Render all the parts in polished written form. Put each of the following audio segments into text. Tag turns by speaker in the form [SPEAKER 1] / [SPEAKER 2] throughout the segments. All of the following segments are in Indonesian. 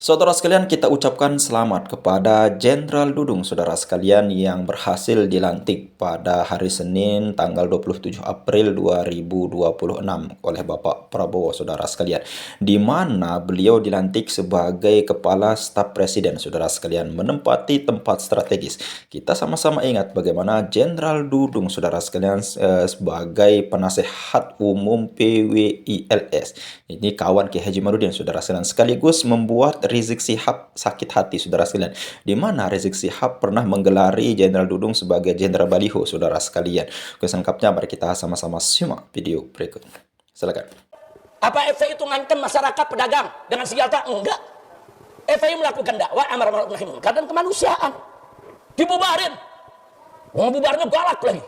[SPEAKER 1] Saudara sekalian, kita ucapkan selamat kepada Jenderal Dudung, saudara sekalian, yang berhasil dilantik pada hari Senin tanggal 27 April 2026 oleh Bapak Prabowo, saudara sekalian. Di mana beliau dilantik sebagai Kepala Staf Presiden, saudara sekalian, menempati tempat strategis. Kita sama-sama ingat bagaimana Jenderal Dudung, saudara sekalian, sebagai penasehat umum PWILS. Ini kawan Ki Haji Marudin, saudara sekalian, sekaligus membuat Rizik Syihab sakit hati, saudara sekalian. Di mana Rizik Syihab pernah menggelari Jenderal Dudung sebagai Jenderal Baliho, saudara sekalian. Selengkapnya mari kita sama-sama simak video berikut. Silakan.
[SPEAKER 2] Apa FPI itu ngancam masyarakat pedagang dengan senjata? Enggak. FPI melakukan dakwah amar ma'ruf nahi munkar dan kemanusiaan. Dibubarin. Mau bubarnya galak lagi.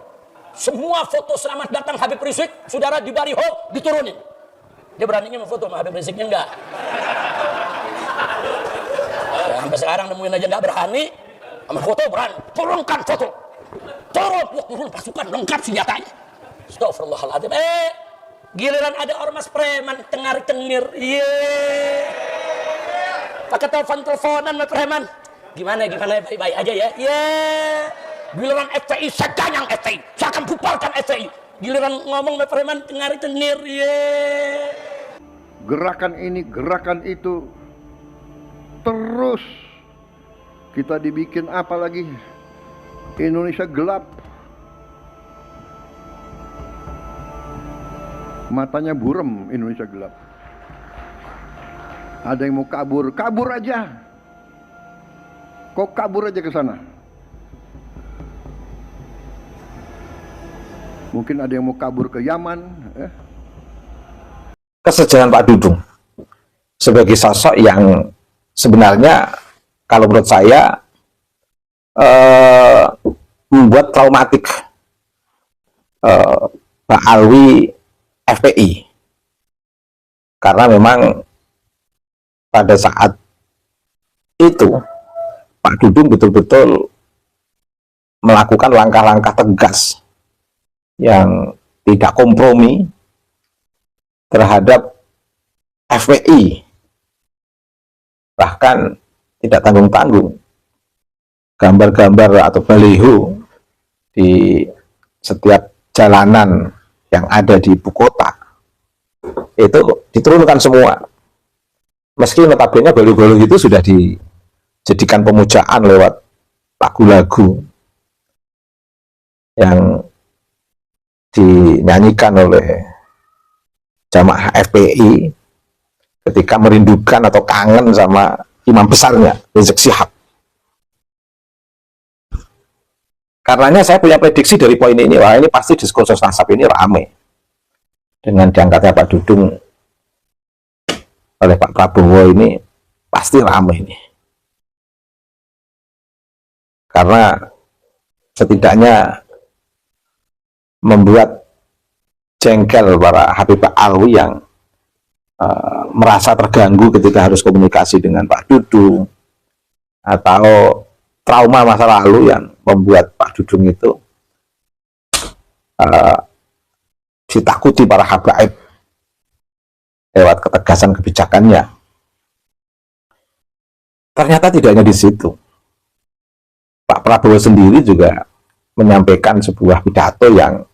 [SPEAKER 2] Semua foto selamat datang Habib Rizik, saudara, di baliho diturunin. Dia beraninya memfoto sama Habib Riziknya enggak. Sampai sekarang nemuin aja enggak berani. Sama foto berani. Turunkan foto. Turun pasukan lengkap senjatanya. Astagfirullahaladzim. Giliran ada ormas preman tengar-tengir. Pakai teleponan sama preman. Gimana baik-baik aja ya. Giliran FPI saya ganyang FPI. Saya akan bubarkan FPI. Giliran ngomong sama preman tengar-tengir.
[SPEAKER 3] Gerakan ini, gerakan itu terus kita dibikin apa lagi? Indonesia gelap. Matanya burem, Indonesia gelap. Ada yang mau kabur, kabur aja. Kok kabur aja ke sana? Mungkin ada yang mau kabur ke Yaman.
[SPEAKER 4] Kesejahteraan Pak Dudung sebagai sosok yang sebenarnya kalau menurut saya membuat traumatik Pak Alwi FPI, karena memang pada saat itu Pak Dudung betul-betul melakukan langkah-langkah tegas yang tidak kompromi terhadap FPI, bahkan tidak tanggung-tanggung. Gambar-gambar atau baliho di setiap jalanan yang ada di ibu kota itu diturunkan semua, meski notabene baliho-baliho itu sudah dijadikan pemujaan lewat lagu-lagu yang dinyanyikan oleh jamaah FPI ketika merindukan atau kangen sama imam besarnya Rizik Syihab. Karenanya saya punya prediksi dari poin ini, wah ini pasti diskursus nasab ini rame dengan diangkatnya Pak Dudung oleh Pak Prabowo, ini pasti rame ini, karena setidaknya membuat jengkel para Habib Alwi yang merasa terganggu ketika harus komunikasi dengan Pak Dudung, atau trauma masa lalu yang membuat Pak Dudung itu ditakuti para habaib lewat ketegasan kebijakannya. Ternyata tidak hanya di situ. Pak Prabowo sendiri juga menyampaikan sebuah pidato yang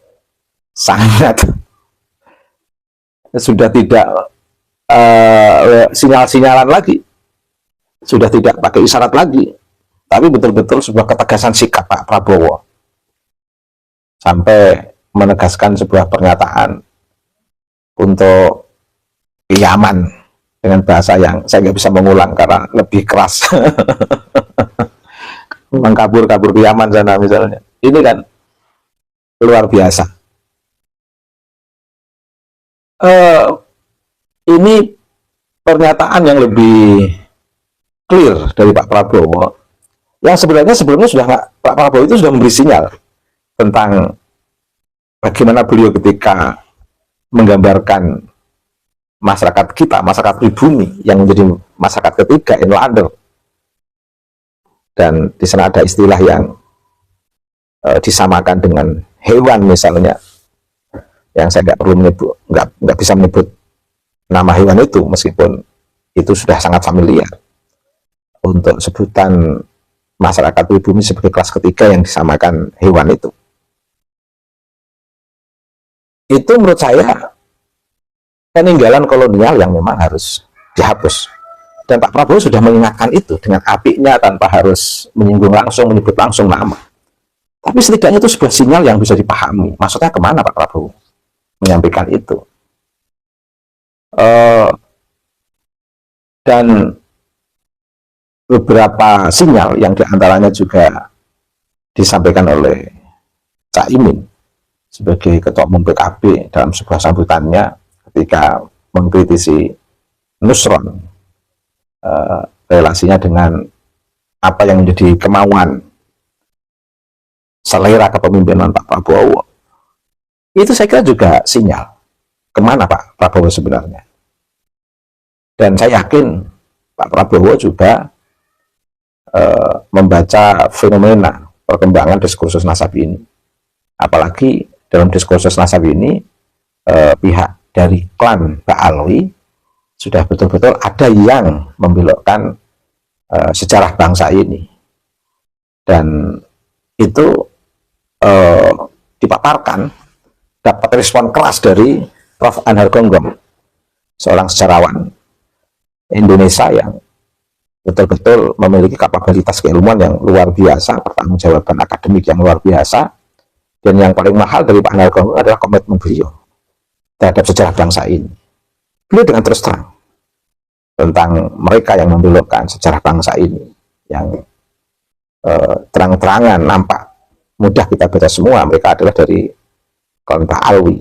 [SPEAKER 4] sangat sudah tidak sinyal-sinyalan lagi, sudah tidak pakai isyarat lagi, tapi betul-betul sebuah ketegasan sikap Pak Prabowo, sampai menegaskan sebuah pernyataan untuk Yaman dengan bahasa yang saya nggak bisa mengulang karena lebih keras. Memang kabur ke Yaman sana misalnya. Ini kan luar biasa. Ini pernyataan yang lebih clear dari Pak Prabowo, yang sebenarnya sebelumnya sudah Pak Prabowo itu sudah memberi sinyal tentang bagaimana beliau ketika menggambarkan masyarakat kita, masyarakat pribumi yang menjadi masyarakat ketiga, inlander, dan di sana ada istilah yang disamakan dengan hewan misalnya, yang saya nggak perlu menyebut, nggak bisa menyebut nama hewan itu, meskipun itu sudah sangat familiar. untuk sebutan masyarakat pribumi sebagai kelas ketiga yang disamakan hewan itu menurut saya peninggalan kolonial yang memang harus dihapus. Dan Pak Prabowo sudah mengingatkan itu dengan apiknya tanpa harus menyinggung langsung, menyebut langsung nama. Tapi setidaknya itu sebuah sinyal yang bisa dipahami. Maksudnya kemana Pak Prabowo menyampaikan itu? Dan beberapa sinyal yang diantaranya juga disampaikan oleh Cak Imin sebagai Ketua Umum PKB dalam sebuah sambutannya ketika mengkritisi Nusron, relasinya dengan apa yang menjadi kemauan selera kepemimpinan Pak Prabowo, itu saya kira juga sinyal kemana Pak Prabowo sebenarnya. Dan saya yakin Pak Prabowo juga membaca fenomena perkembangan diskursus Nasabi ini, apalagi dalam diskursus Nasabi ini pihak dari klan Pak Alwi sudah betul-betul ada yang membelokkan sejarah bangsa ini, dan itu dipaparkan, dapat respon keras dari Prof. Anhar Gonggong, seorang sejarawan Indonesia yang betul-betul memiliki kapabilitas keilmuan yang luar biasa, pertanggungjawaban akademik yang luar biasa, dan yang paling mahal dari Pak Anhar Gonggong adalah komitmen beliau terhadap sejarah bangsa ini. Beliau dengan terus terang tentang mereka yang membelokkan sejarah bangsa ini, yang terang-terangan nampak mudah kita baca semua, mereka adalah dari kelompok Alwi.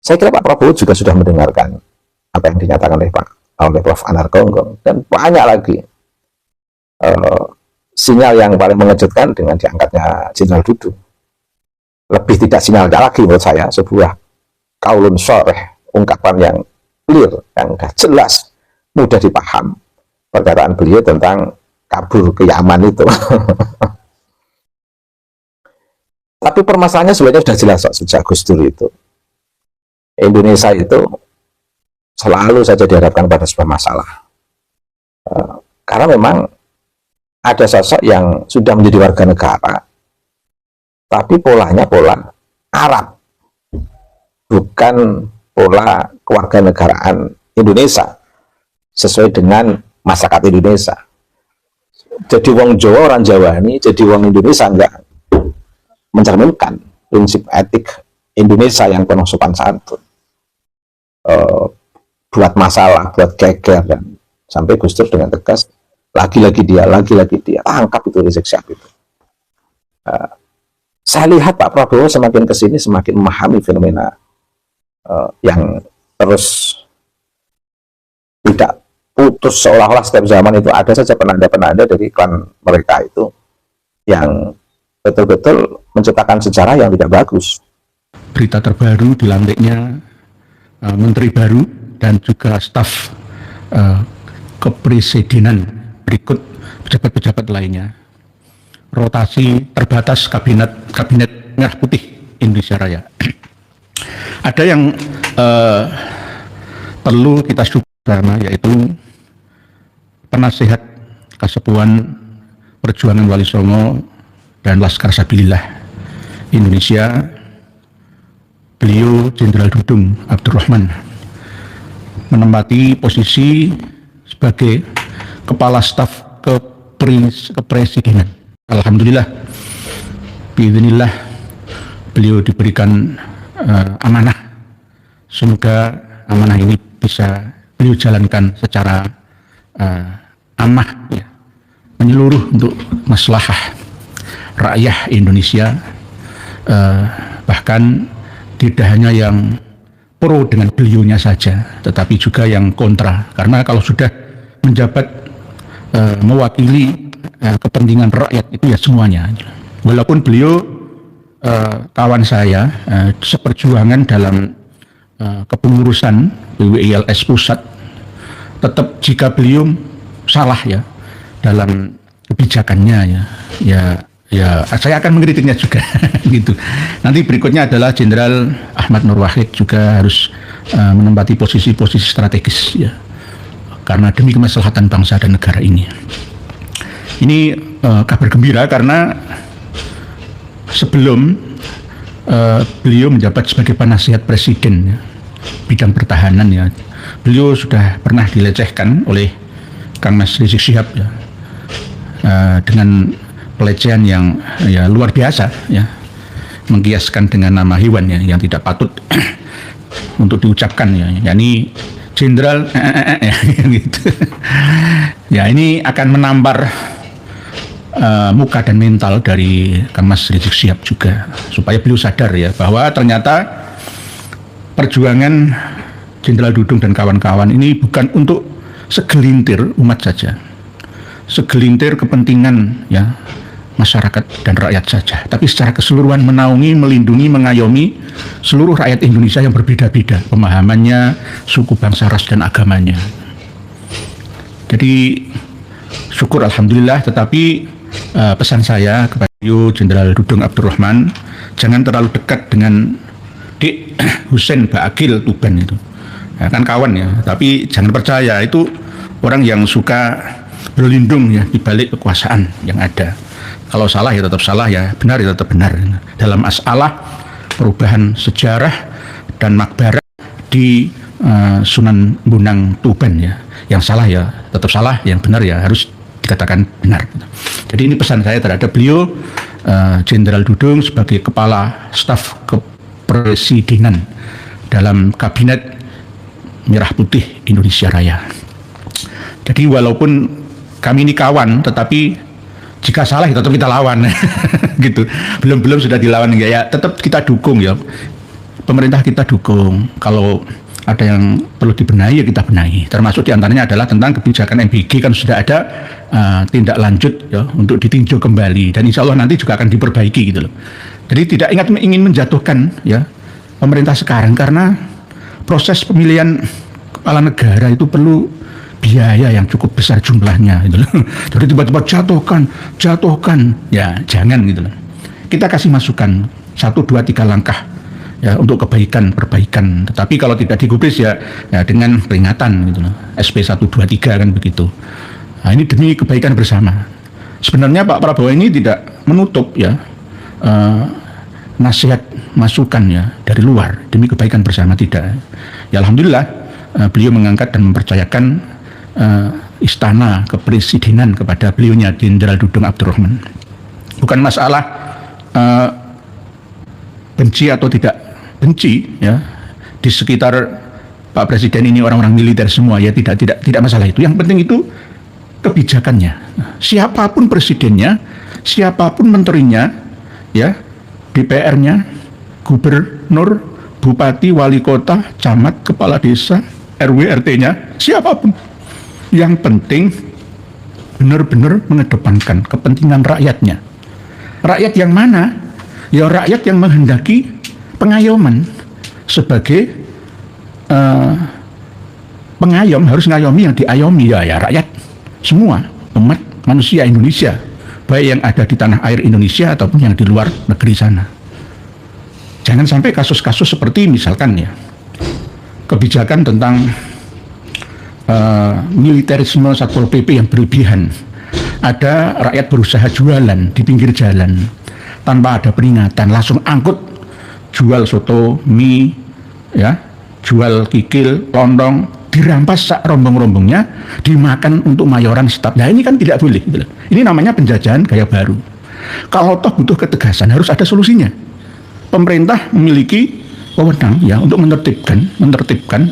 [SPEAKER 4] Saya kira Pak Prabowo juga sudah mendengarkan apa yang dinyatakan oleh Prof. Anhar Gonggong, dan banyak lagi sinyal yang paling mengejutkan dengan diangkatnya Jenderal Dudung. Lebih tidak sinyal lagi menurut saya, sebuah kaulun soreh, ungkapan yang clear, yang sudah jelas, mudah dipaham, perkataan beliau tentang kabur ke Yaman itu. Tapi permasalahannya sebenarnya sudah jelas sejak Gus Dur itu. Indonesia itu selalu saja dihadapkan pada sebuah masalah. Karena memang ada sosok yang sudah menjadi warga negara, tapi polanya pola Arab, bukan pola kewarganegaraan Indonesia sesuai dengan masyarakat Indonesia. Jadi wong Jawa, orang Jawa ini jadi wong Indonesia enggak mencerminkan prinsip etik Indonesia yang penuh sopan santun. Buat masalah, buat geger, dan sampai Gus Dur dengan tegas, lagi-lagi dia, tangkap itu Rizik Syihab itu. Saya lihat Pak Prabowo semakin kesini semakin memahami fenomena yang terus tidak putus, seolah-olah setiap zaman itu ada saja penanda-penanda dari klan mereka itu yang betul-betul menciptakan sejarah yang tidak bagus.
[SPEAKER 5] Berita terbaru dilantiknya menteri baru dan juga staf kepresidenan berikut pejabat-pejabat lainnya. Rotasi terbatas kabinet Merah Putih Indonesia Raya. Ada yang perlu kita syukur bersama, yaitu penasihat Kasepuan Perjuangan Wali Songo dan Laskar Sabilillah Indonesia, beliau Jenderal Dudung Abdurrahman, menempati posisi sebagai Kepala Staf Kepresidenan. Alhamdulillah, biidznillah, beliau diberikan amanah. Semoga amanah ini bisa beliau jalankan secara amanah, ya, menyeluruh untuk maslahah rakyat Indonesia, bahkan tidak hanya yang pro dengan beliaunya saja, tetapi juga yang kontra, karena kalau sudah menjabat mewakili kepentingan rakyat itu ya semuanya. Walaupun beliau kawan saya seperjuangan dalam kepengurusan PWILS pusat, tetap jika beliau salah ya dalam kebijakannya ya saya akan mengkritiknya juga gitu. Nanti berikutnya adalah Jenderal Ahmad Nur Wahid juga harus menempati posisi-posisi strategis ya, karena demi kemaslahatan bangsa dan negara ini. Ini kabar gembira karena sebelum beliau menjabat sebagai penasihat presiden ya, bidang pertahanan ya, beliau sudah pernah dilecehkan oleh Kang Mas Rizik Syihab ya, dengan pelecehan yang ya luar biasa ya, mengkiaskan dengan nama hewan ya, yang tidak patut untuk diucapkan ya, yakni jenderal ya, gitu. Ya, ini akan menampar muka dan mental dari Kang Mas Rizik Syihab juga, supaya beliau sadar ya bahwa ternyata perjuangan Jenderal Dudung dan kawan-kawan ini bukan untuk segelintir umat saja, segelintir kepentingan ya masyarakat dan rakyat saja, tapi secara keseluruhan menaungi, melindungi, mengayomi seluruh rakyat Indonesia yang berbeda-beda pemahamannya, suku, bangsa, ras, dan agamanya. Jadi syukur alhamdulillah, tetapi pesan saya kepada Jenderal Dudung Abdurrahman, jangan terlalu dekat dengan Dik Hussein Baagil Tuban itu. Ya, kan kawan ya, tapi jangan percaya, itu orang yang suka berlindung ya di balik kekuasaan yang ada. Kalau salah ya tetap salah, ya benar ya tetap benar. Dalam masalah perubahan sejarah dan makbarah di Sunan Bonang Tuban ya, yang salah ya tetap salah, yang benar ya harus dikatakan benar. Jadi ini pesan saya terhadap beliau, Jenderal Dudung sebagai Kepala Staf Kepresidenan dalam Kabinet Merah Putih Indonesia Raya. Jadi walaupun kami ini kawan, tetapi jika salah ya tetap kita lawan gitu. Belum sudah dilawan ya tetap kita dukung ya. Pemerintah kita dukung. Kalau ada yang perlu dibenahi ya kita benahi. Termasuk diantaranya adalah tentang kebijakan MBG, kan sudah ada tindak lanjut ya untuk ditinjau kembali, dan insya Allah nanti juga akan diperbaiki gitu loh. Jadi tidak ingin menjatuhkan ya pemerintah sekarang, karena proses pemilihan kepala negara itu perlu biaya yang cukup besar jumlahnya gitu loh. Jadi tiba-tiba jatuhkan ya jangan gitu loh. Kita kasih masukan 1, 2, 3 langkah ya untuk perbaikan. Tetapi kalau tidak digubris ya dengan peringatan gitu loh. SP 1, 2, 3 kan begitu. Nah, ini demi kebaikan bersama. Sebenarnya Pak Prabowo ini tidak menutup ya nasihat masukan ya dari luar demi kebaikan bersama, tidak. Ya alhamdulillah beliau mengangkat dan mempercayakan istana kepresidenan kepada beliaunya Jenderal Dudung Abdurrahman. Bukan masalah benci atau tidak benci ya di sekitar Pak Presiden ini orang-orang militer semua ya, tidak masalah itu. Yang penting itu kebijakannya. Siapapun presidennya, siapapun menterinya ya, DPR-nya, gubernur, bupati, wali kota, camat, kepala desa, RW, RT-nya, siapapun. Yang penting benar-benar mengedepankan kepentingan rakyatnya. Rakyat yang mana? Ya rakyat yang menghendaki pengayoman. Sebagai pengayom harus ngayomi yang diayomi ya rakyat semua, umat manusia Indonesia, baik yang ada di tanah air Indonesia ataupun yang di luar negeri sana. Jangan sampai kasus-kasus seperti misalkan ya kebijakan tentang militerisme Satpol PP yang berlebihan. Ada rakyat berusaha jualan di pinggir jalan tanpa ada peringatan, langsung angkut, jual soto, mie, ya, jual kikil, lontong, dirampas sak rombong-rombongnya, dimakan untuk mayoran staf. Nah ini kan tidak boleh. Gitu. Ini namanya penjajahan gaya baru. Kalau toh butuh ketegasan harus ada solusinya. Pemerintah memiliki wewenang ya untuk menertibkan,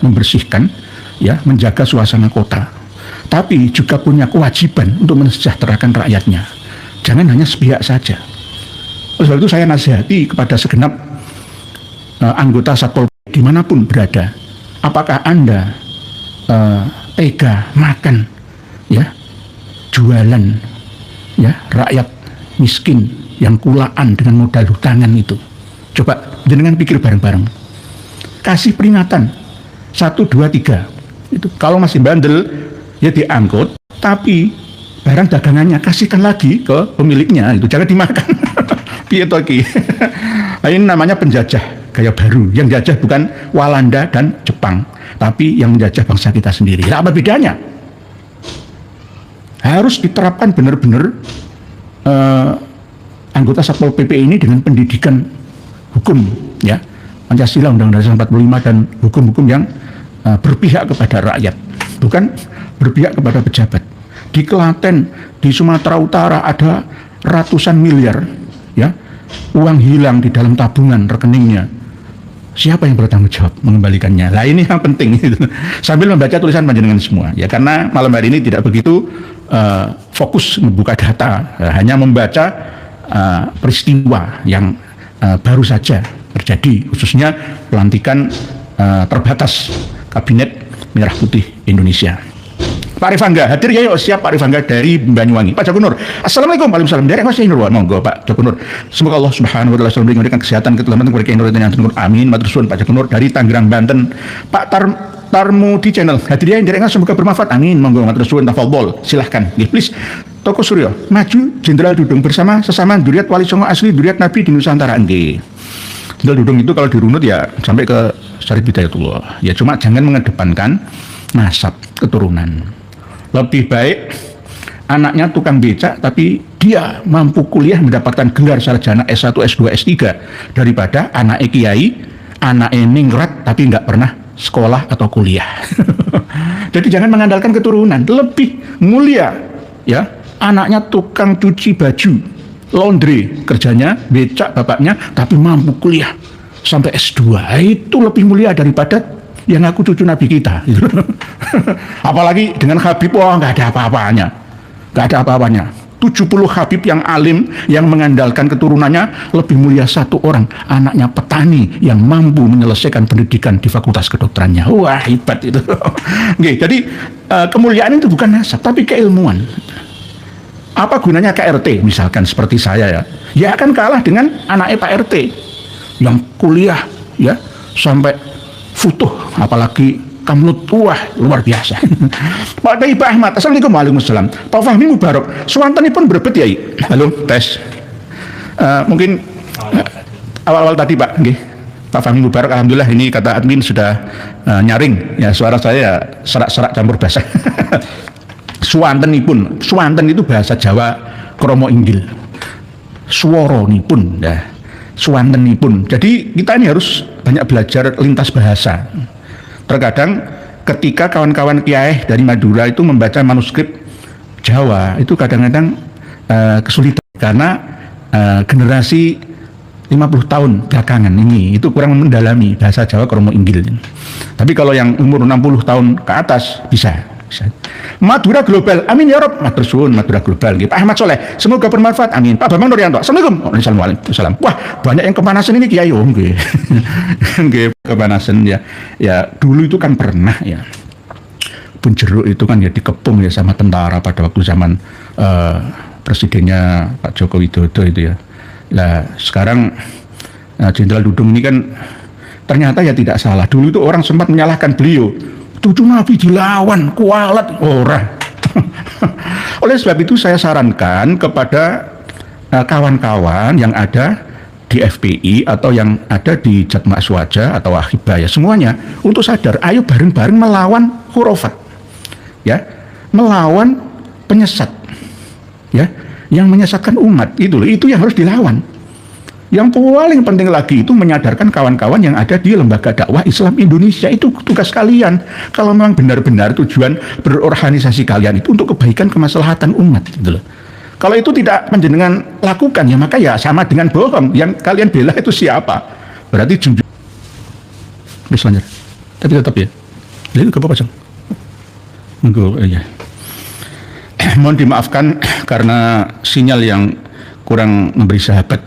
[SPEAKER 5] membersihkan, ya, menjaga suasana kota. Tapi juga punya kewajiban untuk mensejahterakan rakyatnya. Jangan hanya sepihak saja. Oleh sebab itu saya nasihati kepada segenap anggota Satpol dimanapun berada. Apakah Anda tega makan, ya, jualan, ya, rakyat miskin yang kulaan dengan modal hutangan itu? Coba jenengan pikir bareng-bareng. Kasih peringatan 1, 2, 3. Itu kalau masih bandel ya diangkut, tapi barang dagangannya kasihkan lagi ke pemiliknya, itu jangan dimakan. Piye to iki? Ini namanya penjajah gaya baru. Yang jajah bukan Walanda dan Jepang, tapi yang menjajah bangsa kita sendiri. Nah, apa bedanya? harus diterapkan benar-benar anggota Satpol PP ini dengan pendidikan hukum, ya, Pancasila, Undang-Undang Dasar 45 dan hukum-hukum yang berpihak kepada rakyat, bukan berpihak kepada pejabat. Di Klaten, di Sumatera Utara ada ratusan miliar, ya, uang hilang di dalam tabungan rekeningnya. Siapa yang bertanggung jawab mengembalikannya? Nah, ini yang penting gitu. Sambil membaca tulisan panjenengan semua, ya, karena malam hari ini tidak begitu fokus membuka data, hanya membaca peristiwa yang baru saja terjadi, khususnya pelantikan terbatas Kabinet Merah Putih Indonesia. Pak Rifangga hadir ya, yuk. Siap Pak Rifangga dari Banyuwangi. Pak Joko Nur, Assalamualaikum. Waalaikumsalam. Dari Mas Nur, monggo Pak Joko Nur. Semoga Allah Subhanahu wa taala selalu memberikan kesehatan, keselamatan kepada Nur dan yang tentu. Amin. Matur suwun Pak Joko Nur dari Tangerang, Banten. Pak Tarmu di channel hadir ya, dari semoga bermanfaat. Amin. Monggo matur suwun, tafadhol. Silahkan. Please. Toko Suryo, maju Jenderal Dudung bersama sesama Duriat Wali Songo asli Duriat Nabi di Nusantara. Nggih. Jenderal Dudung itu kalau dirunut ya sampai ke Syarif Hidayatullah. Ya cuma jangan mengedepankan nasab keturunan. Lebih baik anaknya tukang becak tapi dia mampu kuliah mendapatkan gelar sarjana S1, S2, S3 daripada anak kiai, anak ningrat tapi nggak pernah sekolah atau kuliah. Jadi jangan mengandalkan keturunan, lebih mulia ya anaknya tukang cuci baju, laundry, kerjanya becak bapaknya tapi mampu kuliah sampai S2. Itu lebih mulia daripada yang aku cucu Nabi kita. Apalagi dengan Habib, wah nggak ada apa-apanya, nggak ada apa-apanya. 70 Habib yang alim, yang mengandalkan keturunannya, lebih mulia satu orang anaknya petani yang mampu menyelesaikan pendidikan di fakultas kedokterannya. Wah hebat itu. Oke, jadi kemuliaan itu bukan nasab tapi keilmuan. Apa gunanya KRT misalkan seperti saya ya, ya akan kalah dengan anaknya Pak RT yang kuliah ya sampai futuh, apalagi Kamlut, wah luar biasa. Pak Dai Pak Ahmad, Assalamualaikum. Waalaikumsalam. Pak Fahmi Mubarok, suwantenipun berebet ya. Halo, tes. Mungkin awal-awal tadi Pak, nggih. Pak Fahmi Mubarok, alhamdulillah ini kata admin sudah nyaring ya, suara saya ya serak-serak campur basah. Suwantenipun, suwanten itu bahasa Jawa kromo inggil. Suworonipun ya. Suwantenipun. Jadi kita ini harus banyak belajar lintas bahasa. Terkadang ketika kawan-kawan kiai dari Madura itu membaca manuskrip Jawa itu kadang-kadang kesulitan karena generasi 50 tahun belakangan ini itu kurang mendalami bahasa Jawa kromo inggil. Tapi kalau yang umur 60 tahun ke atas bisa. Madura global, amin ya Rob. Matur suwun Madura global. Pak Ahmad Soleh, semoga bermanfaat, amin. Pak Bambang Nuryanto, Assalamualaikum. Waalaikumsalam. Wah banyak yang kepanasan ini kiai, nggih. Nggih kepanasan ya. Ya dulu itu kan pernah ya. Pun jeruk itu kan ya dikepung ya sama tentara pada waktu zaman presidennya Pak Joko Widodo itu ya. Nah sekarang Jenderal Dudung ini kan ternyata ya tidak salah. Dulu itu orang sempat menyalahkan beliau. Cucu Nabi dilawan, kualat orang. Oleh sebab itu saya sarankan kepada kawan-kawan yang ada di FPI atau yang ada di Jatma Aswaja atau Ahibaya semuanya untuk sadar, ayo bareng-bareng melawan khurafat, ya, melawan penyesat, ya, yang menyesatkan umat itu yang harus dilawan. Yang paling penting lagi itu menyadarkan kawan-kawan yang ada di Lembaga Dakwah Islam Indonesia, itu tugas kalian. Kalau memang benar-benar tujuan berorganisasi kalian itu untuk kebaikan kemaslahatan umat, gitu loh. Kalau itu tidak panjenengan lakukan ya maka ya sama dengan bohong. Yang kalian bela itu siapa? Berarti jujur. Misalnya, tapi tetap ya. Lalu ke apa, Cang? Enggak, ya. Mohon dimaafkan karena sinyal yang kurang memberi sahabat.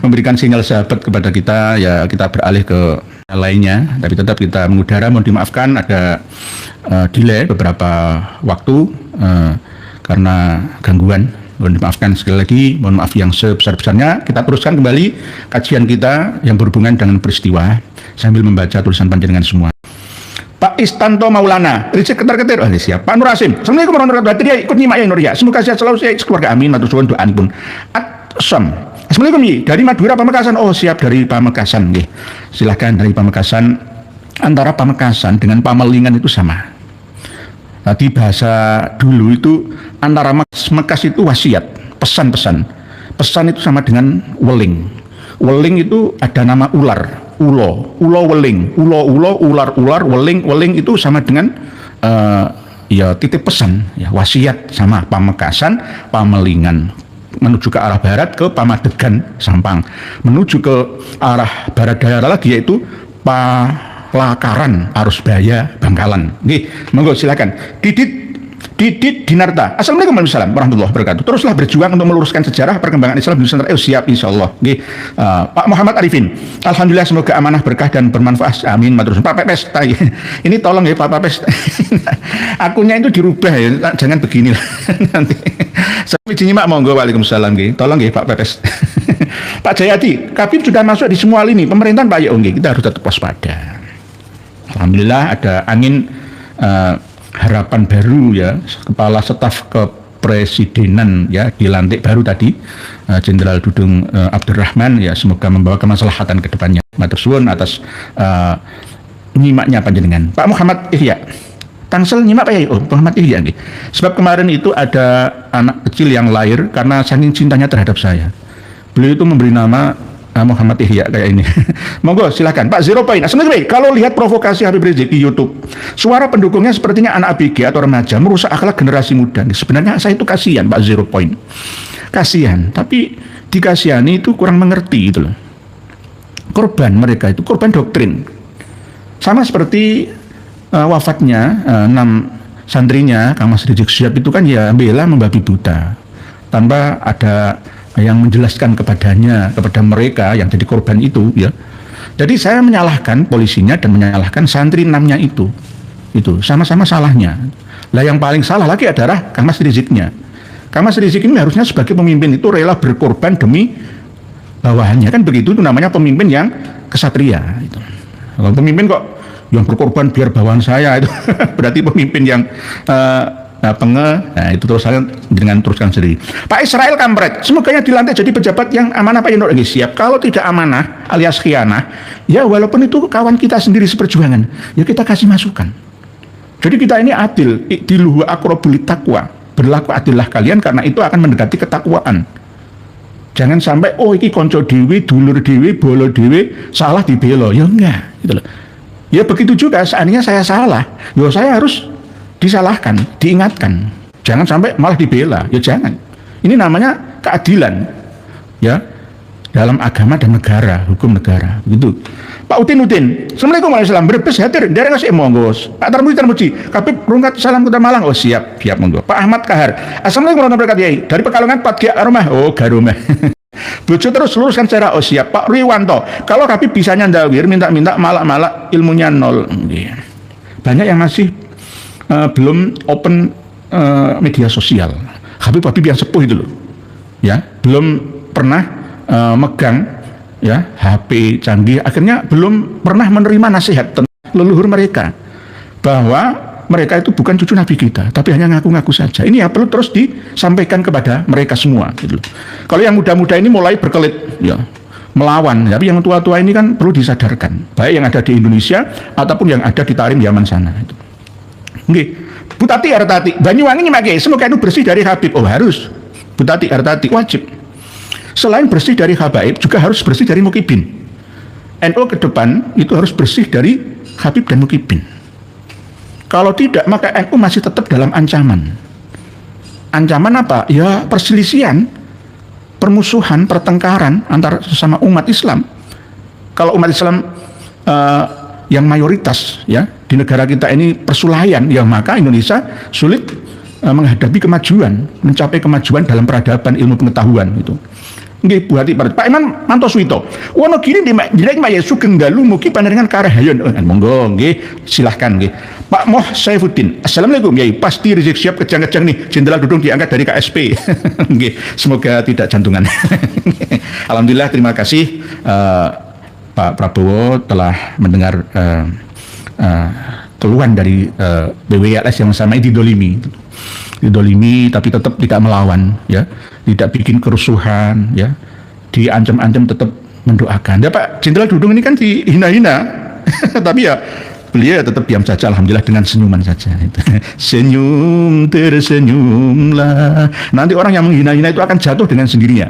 [SPEAKER 5] Memberikan sinyal sahabat kepada kita, ya kita beralih ke lainnya, tapi tetap kita mengudara. Mohon dimaafkan ada delay beberapa waktu karena gangguan. Mohon dimaafkan sekali lagi, mohon maaf yang sebesar-besarnya. Kita teruskan kembali kajian kita yang berhubungan dengan peristiwa sambil membaca tulisan panjenengan semua. Pak Istanto Maulana, Rizky ketar-ketir, siap. Pak Nur Asim, Assalamualaikum warahmatullahi wabarakatuh. Ikut nyimak ya Nur ya. Semoga sehat selalu, saya keluarga, amin. Matur suwun doa pun. Atsam, Assalamualaikum Yi, dari Madura Pamekasan. Oh siap, dari Pamekasan, nggih. Silahkan dari Pamekasan. Antara Pamekasan dengan Pamalingan itu sama. Tadi bahasa dulu itu antara mekas itu wasiat, pesan-pesan. Pesan itu sama dengan weling. Weling itu ada nama ular, ulo weling, ulo ular, weling itu sama dengan ya titip pesan, ya wasiat sama Pamekasan, Pamelingan. Menuju ke arah barat ke Pamadegan, Sampang. Menuju ke arah barat daya lagi yaitu Palakaran, Arusbaya, Bangkalan. Oke, monggo silakan. Didit Dinarta. Assalamualaikum warahmatullahi wabarakatuh. Teruslah berjuang untuk meluruskan sejarah perkembangan Islam di Nusantara. Siap insyaallah. Oke. Pak Muhammad Arifin. Alhamdulillah semoga amanah, berkah dan bermanfaat. Amin. Matur nuwun. Pak Pepes. Ini tolong ya Pak Pepes. Akunnya itu dirubah ya. Jangan begini lah nanti. Sampai nyimak monggo. Waalaikumsalam nggih. Tolong nggih Pak Pepes. Pak Jayadi, Kabib sudah masuk di semua lini pemerintahan Pak Yonggi. Kita harus tetap waspada. Alhamdulillah ada angin harapan baru ya, kepala staf kepresidenan ya dilantik baru tadi, Jenderal Dudung Abdurrahman ya, semoga membawa kemaslahatan ke depannya. Matur suwun atas nyimaknya panjenengan. Pak Muhammad Ihya. Tangsel nyimak Pak Yai. Oh, Muhammad Ihya nih. Sebab kemarin itu ada anak kecil yang lahir karena saking cintanya terhadap saya. Beliau itu memberi nama Muhammad Ihya kayak ini. Monggo silakan Pak Zero Point. Assalamualaikum. Kalau lihat provokasi Habib Rizik di YouTube, suara pendukungnya sepertinya anak ABG atau remaja, merusak akhlak generasi muda. Sebenarnya saya itu kasihan Pak Zero Point. Kasihan, tapi dikasihani itu kurang mengerti itu loh. Korban mereka itu korban doktrin. Sama seperti wafatnya 6 santrinya Kang Mas Rizik Syihab itu kan ya bela membabi buta tanpa ada yang menjelaskan kepada mereka yang jadi korban itu ya. Jadi saya menyalahkan polisinya dan menyalahkan santri 6-nya itu sama-sama salahnya. Lah yang paling salah lagi adalah Kang Mas Riziknya. Kang Mas Rizik ini harusnya sebagai pemimpin itu rela berkorban demi bawahannya, kan begitu, itu namanya pemimpin yang kesatria itu. Kalau pemimpin kok yang berkorban biar bawahan saya itu berarti pemimpin yang itu terus saya dengan teruskan sendiri. Pak Israel Kampret, semoganya dilantik jadi pejabat yang amanah Pak Yunus. Siap. Kalau tidak amanah alias khianah, ya walaupun itu kawan kita sendiri seperjuangan, ya kita kasih masukan. Jadi kita ini adil, diluhu akrobuli takwa, berlaku adillah kalian karena itu akan mendekati ketakwaan. Jangan sampai iki konco dewi, dulur dewi, bolo dewi, salah dibelo, ya enggak gitu loh. Ya begitu juga seandainya saya salah, ya saya harus disalahkan, diingatkan. Jangan sampai malah dibela, ya jangan. Ini namanya keadilan, ya, dalam agama dan negara, hukum negara, begitu. Pak Udin, Assalamualaikum warahmatullahi wabarakatuh. Brebes hadir, dari ngasih monggo. Pak Tarmuji, Kabib Rungkat Salam Kota Malang, oh siap monggo. Pak Ahmad Kahar, Assalamualaikum warahmatullahi wabarakatuh. Dari Pekalongan, Pak Gia Aromah, oh Garomah. Bojo terus luruskan secara siap. Pak Riwanto, kalau Kabib bisa nyandawir, minta malak ilmunya nol. Banyak yang masih belum open media sosial. Habib yang sepuh itu loh, ya, belum pernah megang ya HP canggih, akhirnya belum pernah menerima nasihat tentang leluhur mereka bahwa mereka itu bukan cucu Nabi kita, tapi hanya ngaku-ngaku saja. Ini ya perlu terus disampaikan kepada mereka semua gitu loh. Kalau yang muda-muda ini mulai berkelit ya melawan, tapi yang tua-tua ini kan perlu disadarkan, baik yang ada di Indonesia ataupun yang ada di Tarim Yaman sana itu. Oke, Butati Artati, Banyuwangi nyimak semoga itu bersih dari Habib. Oh harus, Butati Artati wajib. Selain bersih dari habaib, juga harus bersih dari mukibin. NU ke depan itu harus bersih dari Habib dan mukibin. Kalau tidak, maka NU masih tetap dalam ancaman. Ancaman apa? Ya perselisihan, permusuhan, pertengkaran antara sesama umat Islam. Kalau umat Islam yang mayoritas ya di negara kita ini persulayan, ya maka Indonesia sulit menghadapi kemajuan, mencapai kemajuan dalam peradaban ilmu pengetahuan itu. Nggih Bu Hati Pak Iman Mantoswito. Wono gini direk Mbak Yesu Genggalu mugi panjenengan karahayon. Monggo nggih, silahkan nggih. Pak Moh Saifuddin. Assalamualaikum. Yai, pasti Rizik Syihab kejang-kejang nih. Jenderal Dudung diangkat dari KSP. Nggih, semoga tidak jantungan. Alhamdulillah, terima kasih Pak Prabowo telah mendengar keluhan dari BWLS yang sama didolimi tapi tetap tidak melawan ya, tidak bikin kerusuhan ya, diancam-ancam tetap mendoakan ya. Pak Jenderal Dudung ini kan dihina-hina tapi ya beliau ya tetap diam saja, alhamdulillah, dengan senyuman saja. Senyum tersenyumlah. Nanti orang yang menghina-hina itu akan jatuh dengan sendirinya.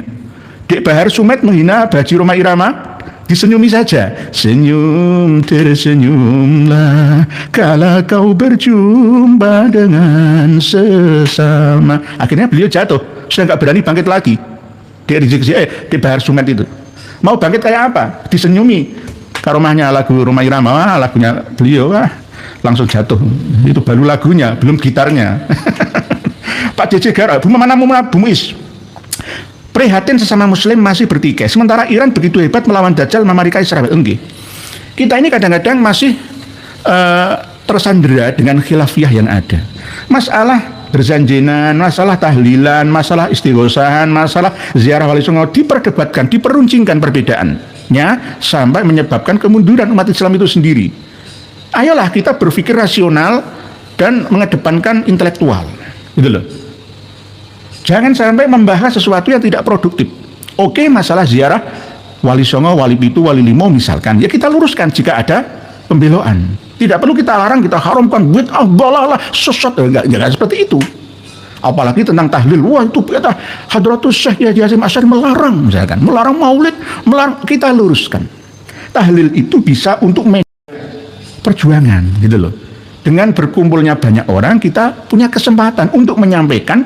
[SPEAKER 5] Dek Bahar Sumet menghina Baji Roma Irama, disenyumi saja. Senyum tersenyumlah kala kau berjumpa dengan sesama. Akhirnya beliau jatuh, sudah nggak berani bangkit lagi. Dek Bahar Sumet itu mau bangkit kayak apa? Disenyumi. Karomahnya lagu Roma Irama, lagunya beliau, langsung jatuh. Itu baru lagunya, belum gitarnya. Pak JJ Gara, Bu Muiz, prihatin sesama muslim masih bertikai, sementara Iran begitu hebat melawan Dajjal, Amerika, Israel. Enggak. Kita ini kadang-kadang masih tersandera dengan khilafiyah yang ada. Masalah berjanjinan, masalah tahlilan, masalah istighosahan, masalah ziarah wali songo diperdebatkan, diperuncingkan perbedaannya sampai menyebabkan kemunduran umat Islam itu sendiri. Ayolah kita berpikir rasional dan mengedepankan intelektual, gitu loh. Jangan sampai membahas sesuatu yang tidak produktif. Oke, masalah ziarah wali songo, wali pitu, wali limo misalkan, ya kita luruskan jika ada pembeloan. Tidak perlu kita larang, kita haramkan, bid'ah, dalalah, sesat, enggak seperti itu. Apalagi tentang tahlil, wah itu kata Hadratus Syekh Yahya Hasyim Asy'ari melarang, misalkan, melarang maulid, melarang, kita luruskan. Tahlil itu bisa untuk perjuangan, gitu loh. Dengan berkumpulnya banyak orang, kita punya kesempatan untuk menyampaikan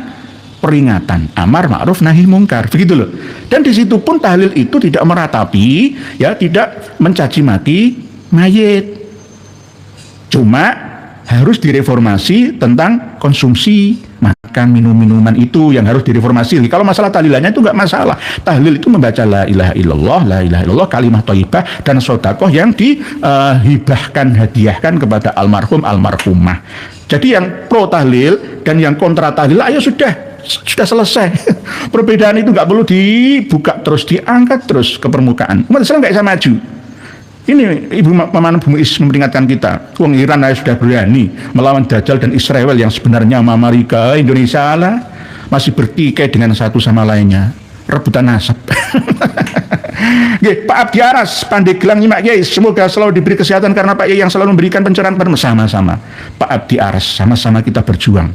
[SPEAKER 5] peringatan amar ma'ruf nahi mungkar, begitu loh. Dan di situ pun tahlil itu tidak meratapi, ya, tidak mencaci maki mayit. Cuma harus direformasi tentang konsumsi, makan, minum-minuman itu yang harus direformasi. Kalau masalah tahlilannya itu nggak masalah. Tahlil itu membaca la ilaha illallah, kalimah thayyibah dan sedekah yang dihibahkan, hadiahkan kepada almarhum, almarhumah. Jadi yang pro tahlil dan yang kontra tahlil, ayo sudah selesai. Perbedaan itu nggak perlu dibuka terus, diangkat terus ke permukaan. Umat Islam nggak bisa maju. Ini Ibu Muiz memperingatkan kita. Wong Iran sudah berani melawan Dajjal dan Israel yang sebenarnya Amerika, Indonesia lah masih bertikai dengan satu sama lainnya, rebutan nasab. Pak Abdi Aras, Pandeglang Nyimak Yai, semoga selalu diberi kesehatan karena Pak Yai yang selalu memberikan pencerahan sama-sama. Pak Abdi Aras, sama-sama kita berjuang.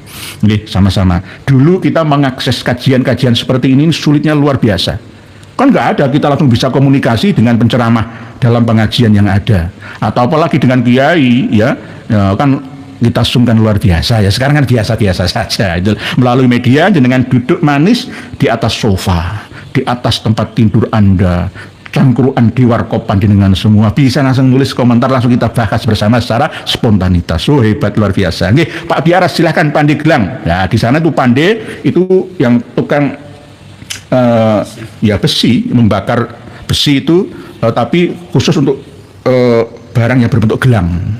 [SPEAKER 5] Sama-sama. Dulu kita mengakses kajian-kajian seperti ini sulitnya luar biasa. Kan nggak ada kita langsung bisa komunikasi dengan penceramah dalam pengajian yang ada, atau apalagi dengan kiai, ya kan kita sungkan luar biasa ya. Sekarang kan biasa-biasa saja itu melalui media, dengan duduk manis di atas sofa, di atas tempat tidur Anda, cangkruan di warkopan dengan semua bisa langsung nulis komentar, langsung kita bahas bersama secara spontanitas. Oh, hebat, luar biasa. Nggih, Pak Biaras silahkan Pandeglang. Ya, di sana tuh Pande itu yang tukang ya besi, membakar besi itu, tapi khusus untuk barang yang berbentuk gelang.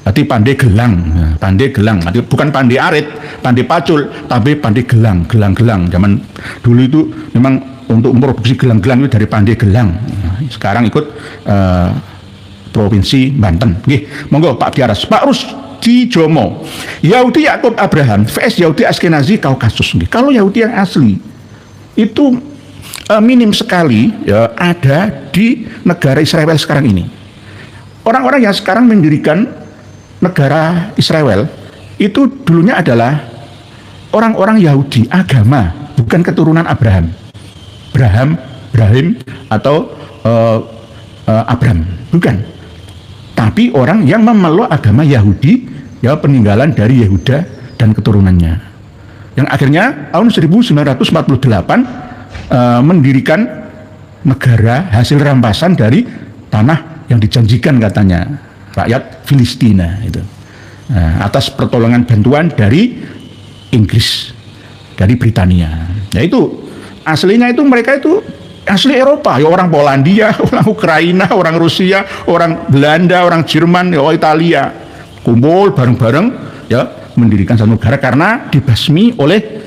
[SPEAKER 5] Berarti Pandeglang, Pandeglang, bukan Pande Arit, Pande Pacul, tapi Pandeglang, gelang-gelang. Zaman dulu itu memang untuk memproduksi gelang-gelang itu dari Pandeglang. Sekarang ikut Provinsi Banten. Nggih, monggo Pak Biaras. Pak Rus di Jomo, Yahudi Yakub Abraham vs Yahudi Askenazi Kaukasus. Nggih. Kalau Yahudi yang asli itu minim sekali, ya, ada di negara Israel sekarang ini. Orang-orang yang sekarang mendirikan negara Israel itu dulunya adalah orang-orang Yahudi agama, bukan keturunan Abraham atau Abram, bukan. Tapi orang yang memeluk agama Yahudi, ya, peninggalan dari Yehuda dan keturunannya. Yang akhirnya tahun 1948 mendirikan negara hasil rampasan dari tanah yang dijanjikan katanya rakyat Filistina itu, atas pertolongan bantuan dari Inggris, dari Britania. Nah itu aslinya itu mereka itu asli Eropa, ya, orang Polandia, orang Ukraina, orang Rusia, orang Belanda, orang Jerman, ya, Italia, kumpul bareng-bareng, ya, mendirikan satu negara karena dibasmi oleh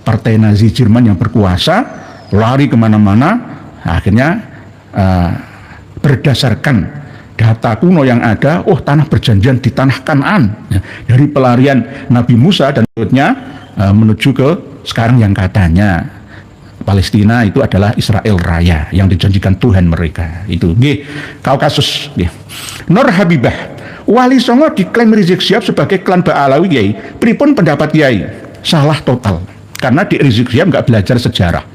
[SPEAKER 5] partai Nazi Jerman yang berkuasa, lari kemana-mana. Akhirnya berdasarkan data kuno yang ada, tanah perjanjian di tanah Kanaan, ya, dari pelarian Nabi Musa dan berikutnya menuju ke sekarang yang katanya Palestina itu adalah Israel Raya yang dijanjikan Tuhan mereka. Itu Kaukasus. Nur Habibah, Wali Songo diklaim Rizik Syihab sebagai klan Ba'alawi Kiai. Pripun pendapat Kiai? Salah total. Karena di Rizik Syihab nggak belajar sejarah.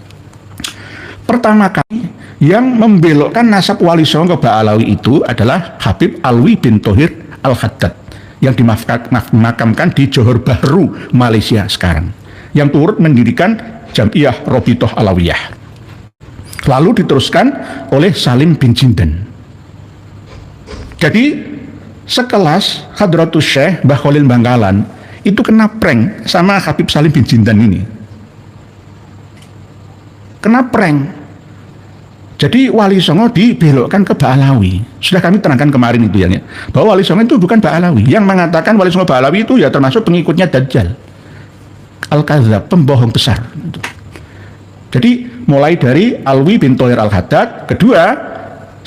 [SPEAKER 5] Pertama kali yang membelokkan nasab Wali Songo ke Ba'alawi itu adalah Habib Alwi bin Thohir Al-Haddad yang dimakamkan di Johor Bahru, Malaysia sekarang, yang turut mendirikan Jam'iyah Robitoh Alawiyah. Lalu diteruskan oleh Salim bin Jindan. Jadi sekelas Hadratus Syekh Mbah Khalil Bangkalan itu kena prank sama Habib Salim bin Jindan ini. Kena prank. Jadi Wali Songo dibelokkan ke Ba'alawi. Sudah kami terangkan kemarin itu ya, bahwa Wali Songo itu bukan Ba'alawi. Yang mengatakan Wali Songo Ba'alawi itu ya termasuk pengikutnya Dajjal, Al-Kadzab, pembohong besar. Jadi mulai dari Alwi bin Thohir Al-Haddad, kedua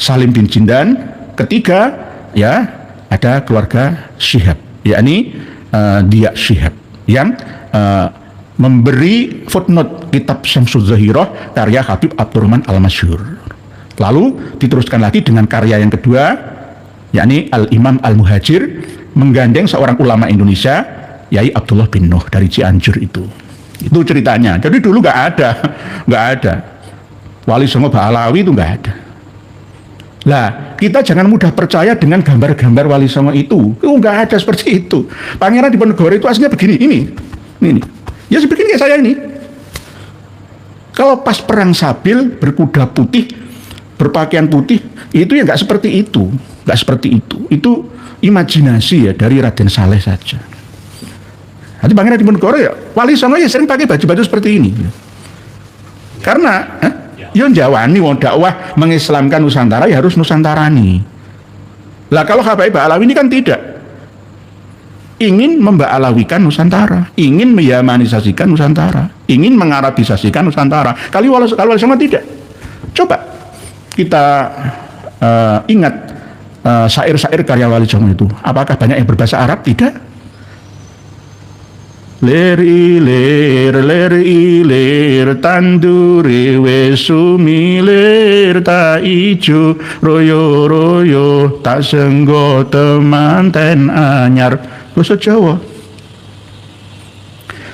[SPEAKER 5] Salim bin Jindan, ketiga ya ada keluarga Syihab, yakni Dia Syihab yang memberi footnote kitab Syamsul Zahirah karya Habib Abdurrahman Al-Masyhur. Lalu diteruskan lagi dengan karya yang kedua, yakni Al-Imam Al-Muhajir menggandeng seorang ulama Indonesia, Yai Abdullah bin Nuh dari Cianjur itu. Itu ceritanya. Jadi dulu nggak ada. Wali Songo Ba'alawi itu nggak ada. Lah, kita jangan mudah percaya dengan gambar-gambar Wali Songo itu. Nggak ada seperti itu. Pangeran Diponegoro itu aslinya begini, ini. Ya seperti kayak saya ini. Kalau pas perang Sabil, berkuda putih, berpakaian putih, itu ya nggak seperti itu. Nggak seperti itu. Itu imajinasi ya dari Raden Saleh saja. Nanti Pangeran Diponegoro ya, Wali Songo ya sering pakai baju-baju seperti ini. Karena ya jawani wong dakwah mengislamkan Nusantara ya harus Nusantarani. Lah kalau Habaib Ba'alawi ini kan tidak. Ingin memba'alawikan Nusantara, ingin meyamanisasikan Nusantara, ingin mengarabisasikan Nusantara. Kalau Wali Songo tidak. Coba kita ingat syair-syair karya Wali Songo itu. Apakah banyak yang berbahasa Arab? Tidak. Ler ilir tanduri wesumi lir ta ijo royo tak senggo temanten anyar. Basa Jawa.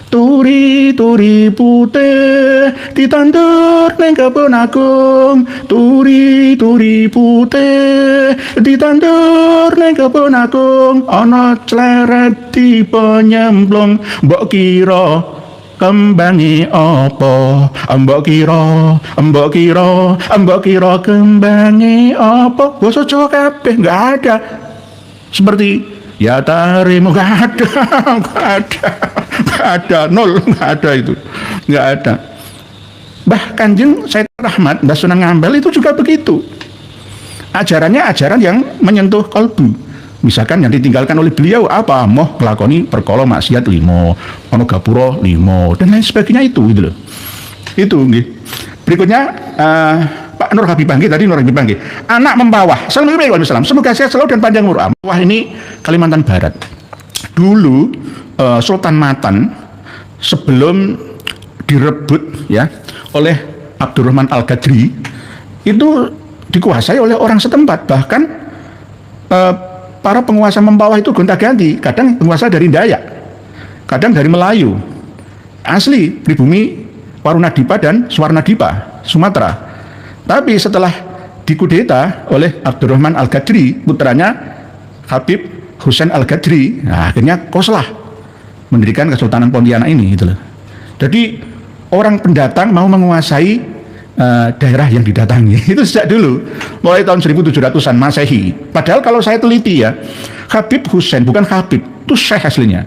[SPEAKER 5] Turi putih ditandur ning kebon agung. Turi putih ditandur ning kebon agung. Ana cleret tiba nyemplung. Mbok kira kembangi apa? Mbok kira kembangi apa? Basa Jawa kabeh enggak ada. Seperti ya tarimu enggak ada, nol, nggak ada itu, nggak ada. Bah Kanjeng Said Rahmat, Mbah Sunan Ngambel itu juga begitu. Ajarannya ajaran yang menyentuh kalbu. Misalkan yang ditinggalkan oleh beliau apa? Moh nglakoni perkara maksiat 5, ono gapura 5 dan lain sebagainya itu gitu loh. Itu nggih. Berikutnya Pak Nur Habib Bangki tadi Nur Habib Bangki. Anak mempawah. Assalamualaikum warahmatullahi wabarakatuh. Semoga sehat selalu dan panjang umur. Wah ini Kalimantan Barat. Dulu Sultan Matan sebelum direbut ya oleh Abdurrahman Al-Ghadri itu dikuasai oleh orang setempat. Bahkan para penguasa mempawah itu gonta-ganti, kadang penguasa dari Dayak, kadang dari Melayu asli pribumi Warunadipa dan Swarnadipa Sumatera. Tapi setelah dikudeta oleh Abdurrahman Al-Ghadri, putranya Habib Husain Al-Ghadri, nah, akhirnya Koslah mendirikan Kesultanan Pontianak ini gitu loh. Jadi orang pendatang mau menguasai daerah yang didatangi itu sejak dulu, mulai tahun 1700-an Masehi. Padahal kalau saya teliti ya, Habib Husain bukan Habib, itu Syekh aslinya,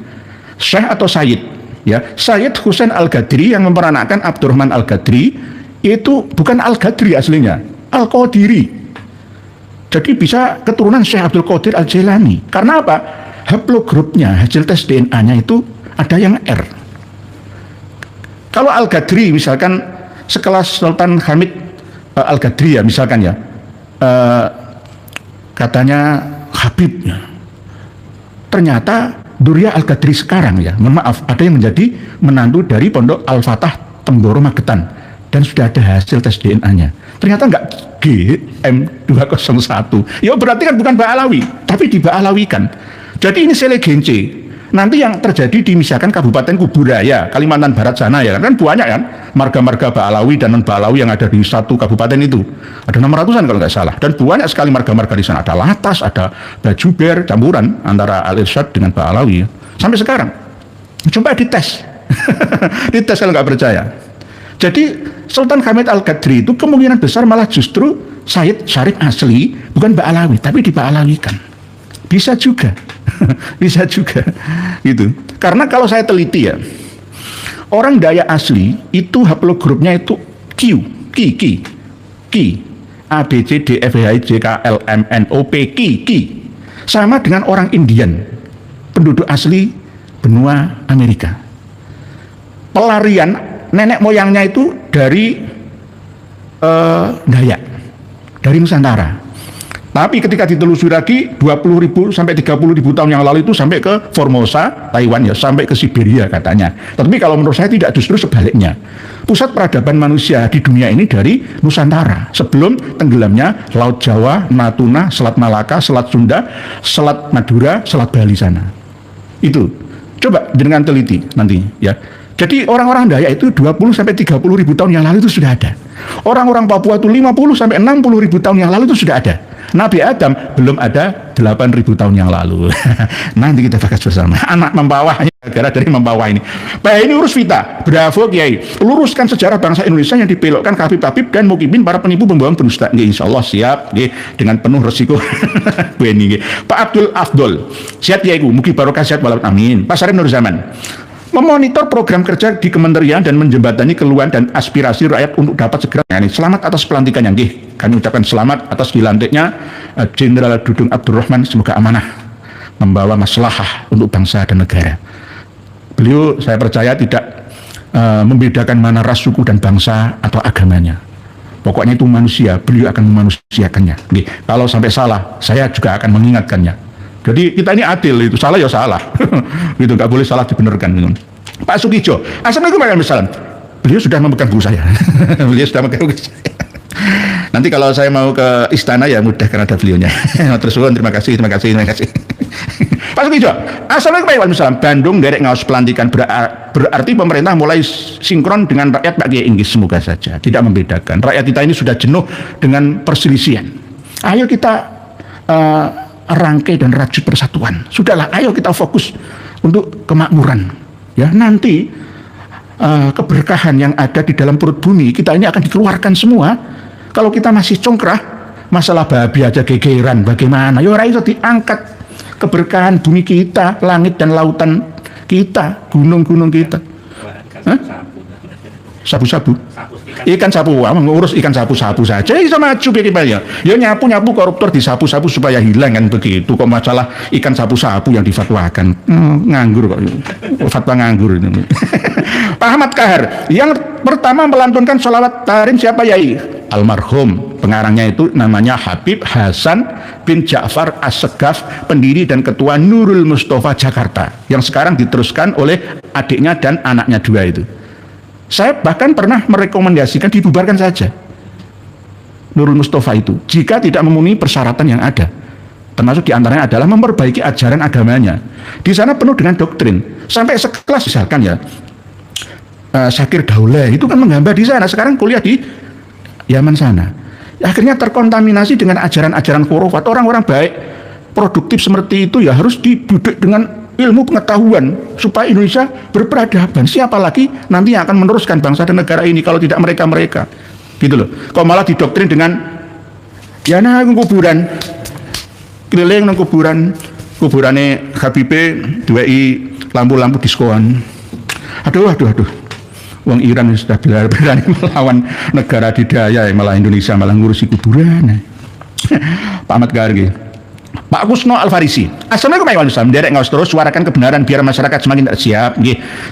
[SPEAKER 5] Syekh atau Sayyid ya. Sayyid Husain Al-Ghadri yang memperanakkan Abdurrahman Al-Ghadri itu bukan Al-Ghadri aslinya, Al-Qadiri. Jadi bisa keturunan Syekh Abdul Qadir Al-Jailani. Karena apa? Haplogrupnya, hasil tes DNA-nya itu ada yang R. Kalau Al-Ghadri misalkan sekelas Sultan Hamid Al-Ghadri ya misalkan ya, katanya Habibnya, ternyata Durya Al-Ghadri sekarang ya, mohon maaf, ada yang menjadi menantu dari Pondok Al-Fatah Temboro Magetan dan sudah ada hasil tes DNA-nya. Ternyata enggak GM201. Ya berarti kan bukan Ba'alawi, tapi diba'alawikan. Jadi ini selegenci. Nanti yang terjadi di misalkan Kabupaten Kuburaya, Kalimantan Barat sana ya kan banyak kan marga-marga Ba'alawi dan non Ba'alawi yang ada di satu kabupaten itu. Ada 600-an kalau nggak salah. Dan banyak sekali marga-marga di sana. Ada Latas, ada Bajuber, campuran antara Al-Irsyad dengan Ba'alawi. Sampai sekarang. Coba dites. Dites kalau nggak percaya. Jadi Sultan Hamid Al-Qadri itu kemungkinan besar malah justru Said Syarif asli, bukan Ba'alawi, tapi diba'alawikan. Bisa juga. Bisa juga gitu. Karena kalau saya teliti ya, orang Dayak asli itu haplogrupnya itu Q A B C D F G H I J K L M N O P Q sama dengan orang Indian, penduduk asli benua Amerika. Pelarian nenek moyangnya itu dari Dayak, dari Nusantara. Tapi ketika ditelusuri lagi 20.000 sampai 30.000 tahun yang lalu itu sampai ke Formosa, Taiwan ya, sampai ke Siberia katanya. Tapi kalau menurut saya tidak, justru sebaliknya. Pusat peradaban manusia di dunia ini dari Nusantara. Sebelum tenggelamnya Laut Jawa, Natuna, Selat Malaka, Selat Sunda, Selat Madura, Selat Bali sana. Itu. Coba dengan teliti nanti ya. Jadi orang-orang Dayak itu 20 sampai 30.000 tahun yang lalu itu sudah ada. Orang-orang Papua itu 50 sampai 60.000 tahun yang lalu itu sudah ada. Nabi Adam belum ada 8.000 tahun yang lalu. Nanti kita bahas bersama. Anak membawah, gara dari membawah ini. Pak ini urus Vita, bravo Kiai. Luruskan sejarah bangsa Indonesia yang dibelokkan Habib dan Mukimin para penipu pembohong pendusta. Insya Allah siap, dengan penuh resiko. Pak Abdul Afdol, siap Kiai, mugi barokah sehat walaupun amin. Pak Sarif Nur Zaman, memonitor program kerja di kementerian dan menjembatani keluhan dan aspirasi rakyat untuk dapat segera. Selamat atas pelantikannya, kami ucapkan selamat atas dilantiknya Jenderal Dudung Abdurrahman, semoga amanah membawa maslahah untuk bangsa dan negara. Beliau saya percaya tidak membedakan mana ras, suku dan bangsa atau agamanya. Pokoknya itu manusia, beliau akan memanusiakannya. Kalau sampai salah, saya juga akan mengingatkannya. Jadi kita ini adil, itu salah ya salah. Gitu, nggak boleh salah dibenarkan. Pak Sukijo, assalamualaikum warahmatullahi wabarakatuh. Beliau sudah memegang buku saya. Beliau sudah memegang buku saya. Nanti kalau saya mau ke istana ya mudah karena ada beliaunya. Terus terima kasih. Pak Sukijo, assalamualaikum warahmatullahi wabarakatuh. Bandung derek ngaos pelantikan berarti pemerintah mulai sinkron dengan rakyat Pak Kiai Inggris, semoga saja tidak membedakan. Rakyat kita ini sudah jenuh dengan perselisihan. Ayo kita rangkai dan rajut persatuan. Sudahlah, ayo kita fokus untuk kemakmuran. Ya, nanti keberkahan yang ada di dalam perut bumi kita ini akan dikeluarkan semua. Kalau kita masih congkrah, masalah babi aja gegeran, bagaimana? Ya ora iso diangkat keberkahan bumi kita, langit dan lautan kita, gunung-gunung kita. Sabu-sabu. Ikan sapu, ngurus ikan sapu-sapu saja iso maju ya. Ya nyapu-nyapu koruptor disapu-sapu supaya hilang kan begitu. Kok masalah ikan sapu-sapu yang difatwakan. Nganggur kok. Fatwa nganggur ini. Pak Ahmad Kahar, yang pertama melantunkan sholawat tarim siapa Yai? Almarhum, pengarangnya itu namanya Habib Hasan bin Ja'far As-Segaf, pendiri dan ketua Nurul Mustafa Jakarta, yang sekarang diteruskan oleh adiknya dan anaknya dua itu. Saya bahkan pernah merekomendasikan dibubarkan saja Nurul Mustafa itu jika tidak memenuhi persyaratan yang ada, termasuk diantaranya adalah memperbaiki ajaran agamanya. Di sana penuh dengan doktrin, sampai sekelas misalkan ya Syakir Daulah itu kan menggambar di sana, sekarang kuliah di Yaman sana. Akhirnya terkontaminasi dengan ajaran-ajaran khurafat. Orang-orang baik produktif seperti itu ya harus dididik dengan ilmu pengetahuan supaya Indonesia berperadaban. Siapa lagi nanti yang akan meneruskan bangsa dan negara ini kalau tidak mereka-mereka, gitu loh. Kok malah didoktrin dengan ya nah kuburan keliling nang kuburane Habibie duwei lampu-lampu diskoan. Aduh. Wong Iran sudah berani melawan negara adidaya, malah Indonesia malah ngurusi kuburan. Pak Ahmad Gargi, Pak Kusno Al-Farisi, assalamualaikum warahmatullahi wabarakatuh. Derek ngaos terus suarakan kebenaran biar masyarakat semakin siap.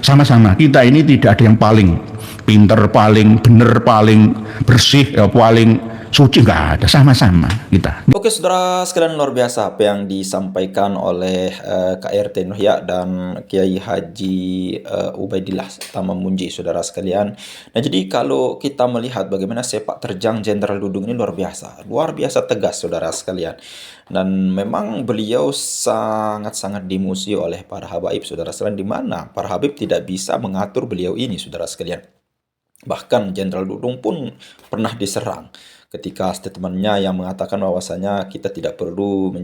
[SPEAKER 5] Sama-sama, kita ini tidak ada yang paling pinter, paling bener, paling bersih, ya, paling suci, nggak ada, sama-sama kita.
[SPEAKER 1] Oke saudara sekalian, luar biasa apa yang disampaikan oleh KRT Nuhya dan Kiai Haji Ubaidillah Tamamunji, saudara sekalian. Nah jadi kalau kita melihat bagaimana sepak terjang Jenderal Dudung ini luar biasa tegas, saudara sekalian. Dan memang beliau sangat-sangat dimusuhi oleh para habaib, saudara sekalian, di mana para habib tidak bisa mengatur beliau ini, saudara sekalian. Bahkan Jenderal Dudung pun pernah diserang ketika statementnya yang mengatakan bahwasanya kita tidak perlu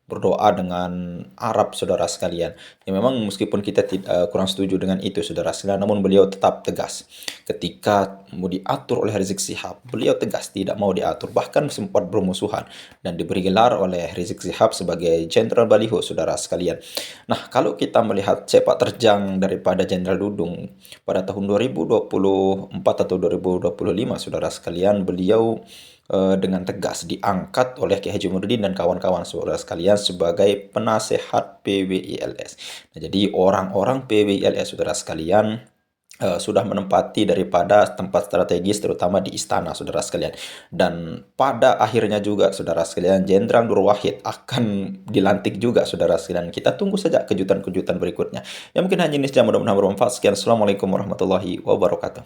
[SPEAKER 1] berdoa dengan Arab, saudara sekalian. Ya memang meskipun kita kurang setuju dengan itu, saudara sekalian, namun beliau tetap tegas. Ketika mau diatur oleh Rizik Syihab, beliau tegas tidak mau diatur, bahkan sempat bermusuhan dan diberi gelar oleh Rizik Syihab sebagai Jenderal Baliho, saudara sekalian. Nah, kalau kita melihat sepak terjang daripada Jenderal Dudung pada tahun 2024 atau 2025, saudara sekalian, beliau dengan tegas diangkat oleh Kiai Haji Muhyiddin dan kawan-kawan, saudara sekalian, sebagai penasehat PWILS. Nah, jadi orang-orang PWILS, saudara sekalian, sudah menempati daripada tempat strategis terutama di istana, saudara sekalian. Dan pada akhirnya juga, saudara sekalian, Jenderal Nur Wahid akan dilantik juga, saudara sekalian. Kita tunggu saja kejutan-kejutan berikutnya. Ya mungkin hanya ini saja, mudah-mudahan bermanfaat. Sekian, Assalamualaikum warahmatullahi wabarakatuh.